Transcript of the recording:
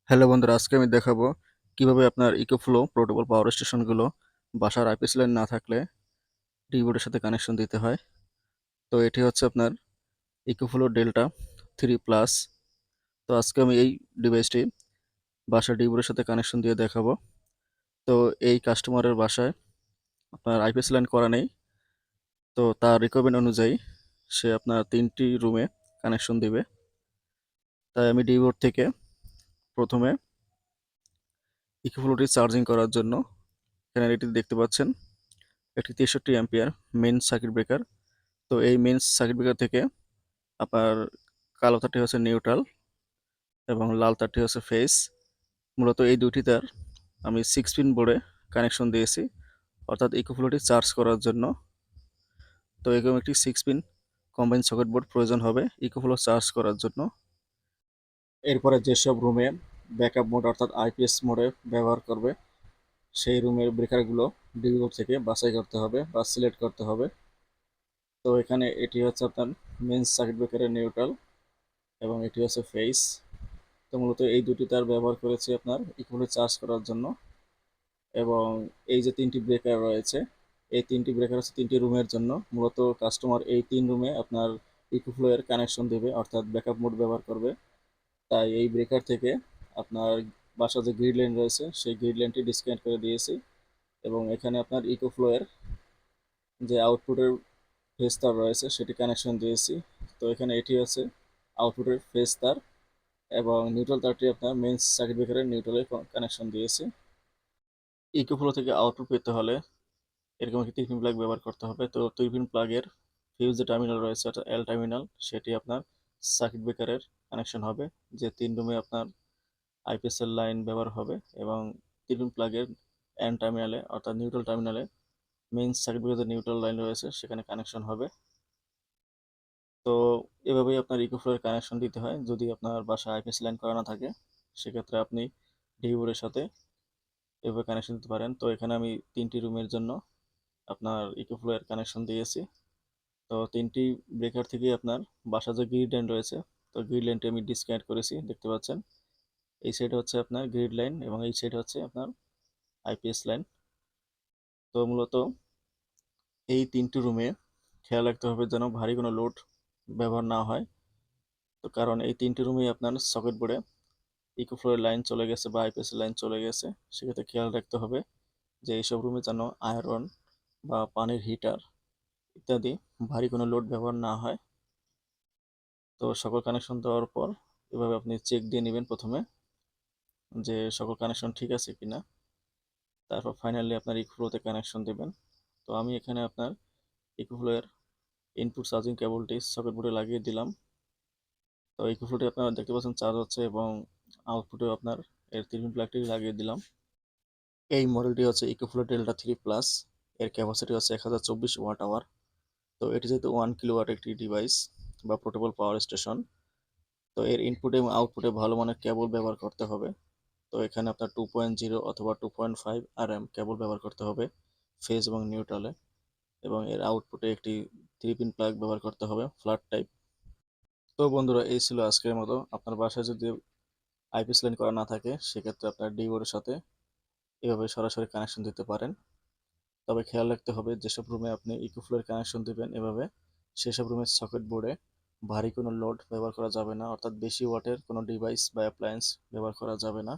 Hello বন্ধুরা, আজকে আমি দেখাবো কিভাবে আপনার ইকোফ্লো পোর্টেবল পাওয়ার স্টেশনগুলো বাসার আইপিএস লাইন না থাকলে ডিবোর্ডের সাথে কানেকশন দিতে হয়। তো এটি হচ্ছে আপনার ইকোফ্লো ডেল্টা 3 প্লাস। তো আজকে আমি এই ডিভাইসটি বাসার ডিবোর্ডের সাথে কানেকশন দিয়ে দেখাবো। তো এই কাস্টমারের বাসায় আপনার আইপিএস লাইন করা নেই। তো তার রিকোয়ারমেন্ট অনুযায়ী সে আপনার 3টি রুমে কানেকশন দিবে। তাই আমি ডিবোর্ড থেকে প্রথমে ইকোফ্লোটি চার্জিং করার জন্য এখানে এটি দেখতে পাচ্ছেন একটি 63 অ্যাম্পিয়ার মেইন সার্কিট ব্রেকার। তো এই মেইন সার্কিট ব্রেকার থেকে আপনার কালো তারটি হচ্ছে নিউট্রাল এবং লাল তারটি হচ্ছে ফেজ। মূলত এই দুটি তার আমি 6 পিন বোর্ডে কানেকশন দিয়েছি, অর্থাৎ ইকোফ্লোটি চার্জ করার জন্য। তো এরকম একটি 6 পিন কম্বাইন সকেট বোর্ড প্রয়োজন হবে ইকোফ্লো চার্জ করার জন্য। এরপরে যেসব রুমে ব্যাকআপ মোড অর্থাৎ আইপিএস মোডে ব্যবহার করবে সেই রুমের ব্রেকারগুলো ডিবি বোর্ড থেকে বাছাই করতে হবে বা সিলেক্ট করতে হবে। তো এখানে এটি হচ্ছে আপনার মেইন সার্কিট ব্রেকারের নিউট্রাল এবং এটি হচ্ছে ফেস। তো মূলত এই দুটি তার ব্যবহার করেছি আপনার ইকুয়ালি চার্জ করার জন্য। এবং এই যে 3টি ব্রেকার রয়েছে, এই 3টি ব্রেকার হচ্ছে 3টি রুমের জন্য। মূলত কাস্টমার এই 3 রুমে আপনার ইকোফ্লো এর কানেকশন দেবে, অর্থাৎ ব্যাকআপ মোড ব্যবহার করবে। তাই এই ব্রেকার থেকে আপনার বাসা যে গ্রিড লাইন রয়েছে সেই গ্রিড লাইনটি ডিসকানেক্ট করে দিয়েছি এবং এখানে আপনার ইকোফ্লো এর যে আউটপুটের ফেজ তার রয়েছে সেটি কানেকশন দিয়েছি। তো এখানে এটি হচ্ছে আউটপুটের ফেজ তার এবং নিউট্রাল তারটি আপনার মেইন সার্কিট ব্রেকারের নিউট্রালে কানেকশন দিয়েছি। ইকোফ্লো থেকে আউটপুট পেতে হলে এরকম একটি 3 পিন প্লাগ ব্যবহার করতে হবে। তো 2 পিন প্লাগের ফিউজ যে টার্মিনাল রয়েছে অর্থাৎ এল টার্মিনাল, সেটি আপনার সার্কিট ব্রেকারের কানেকশন হবে। যে 3 রুমে আপনার আইপিএস এর লাইন ব্যবহার হবে এবং 3 পিন প্লাগের এন টার্মিনালে অর্থাৎ নিউট্রাল টার্মিনালে মেইন সার্কিট ব্রেকারের নিউট্রাল লাইন রয়েছে সেখানে কানেকশন হবে। তো এভাবেই আপনার ইকোফ্লো এর কানেকশন দিতে হয় যদি আপনার বাসায় আইপিএস লাইন করা না থাকে। সেক্ষেত্রে আপনি ডিবি বোর্ডের সাথে এভাবে কানেকশন দিতে পারেন। তো এখানে আমি 3টি রুমের জন্য আপনার ইকোফ্লো এর কানেকশন দিয়েছি। তো 3টি ব্রেকার থেকে আপনার বাসা যে গ্রিড লাইন রয়েছে, তো গ্রিড লাইনটি আমি ডিসকানেক্ট করেছি, দেখতে পাচ্ছেন। এই সাইডে হচ্ছে আপনার গ্রিড লাইন এবং এই সাইডে হচ্ছে আপনার আইপিএস লাইন। তো মূলত এই 3টি রুমে খেয়াল রাখতে হবে যেন ভারী কোনো লোড ব্যবহার না হয়। তো কারণ এই 3টি রুমেই আপনার সকেট বোর্ডে ইকোফ্লোর লাইন চলে গেছে বা আইপিএস লাইন চলে গেছে। সেক্ষেত্রে খেয়াল রাখতে হবে যে এইসব রুমে যেন আয়রন বা পানির হিটার ইত্যাদি ভারী কোনো লোড ব্যবহার না হয়। তো সকল কানেকশন দেওয়ার পর এভাবে আপনি চেক দিয়ে নেবেন প্রথমে যে সকল কানেকশন ঠিক আছে কিনা। তারপর ফাইনালি আপনার ইকোফ্লোতে কানেকশন দেবেন। তো আমি এখানে আপনার ইকোফ্লো এর ইনপুট চার্জিং কেবলটি সকেট বোর্ডে লাগিয়ে দিলাম। তো ইকোফ্লোটি আপনারা দেখতে পাচ্ছেন চার্জ হচ্ছে এবং আউটপুটে আপনার এর 3 পিন প্লাগটি লাগিয়ে দিলাম। এই মডেলটি হচ্ছে ইকোফ্লো ডেল্টা 3 প্লাস। এর ক্যাপাসিটি হচ্ছে 1024 ওয়াট আওয়ার। তো এটি যেহেতু 1 কিলোওয়াট একটি ডিভাইস বা পোর্টেবল পাওয়ার স্টেশন, তো এর ইনপুটে এবং আউটপুটে ভালো মানের কেবল ব্যবহার করতে হবে। তো এখানে আপনার 2.0 অথবা 2.5 কেবল ব্যবহার করতে হবে ফেজ এবং নিউট্রালে। এবং এর আউটপুটে একটি 3 পিন প্লাগ ব্যবহার করতে হবে ফ্ল্যাট টাইপ। তো বন্ধুরা, এই ছিল আজকের মতো। আপনার বাসায় যদি আইপিএস লাইন করা না থাকে সেক্ষেত্রে আপনার ডি বোর্ডের সাথে এভাবে সরাসরি কানেকশন দিতে পারেন। তবে খেয়াল রাখতে হবে যেসব রুমে আপনি ইকোফ্লোর কানেকশন দিবেন এভাবে, সেসব রুমের সকেট বোর্ডে ভারী কোনো লোড ব্যবহার করা যাবে না, অর্থাৎ বেশি ওয়াটের কোনো ডিভাইস বা অ্যাপ্লায়েন্স ব্যবহার করা যাবে না।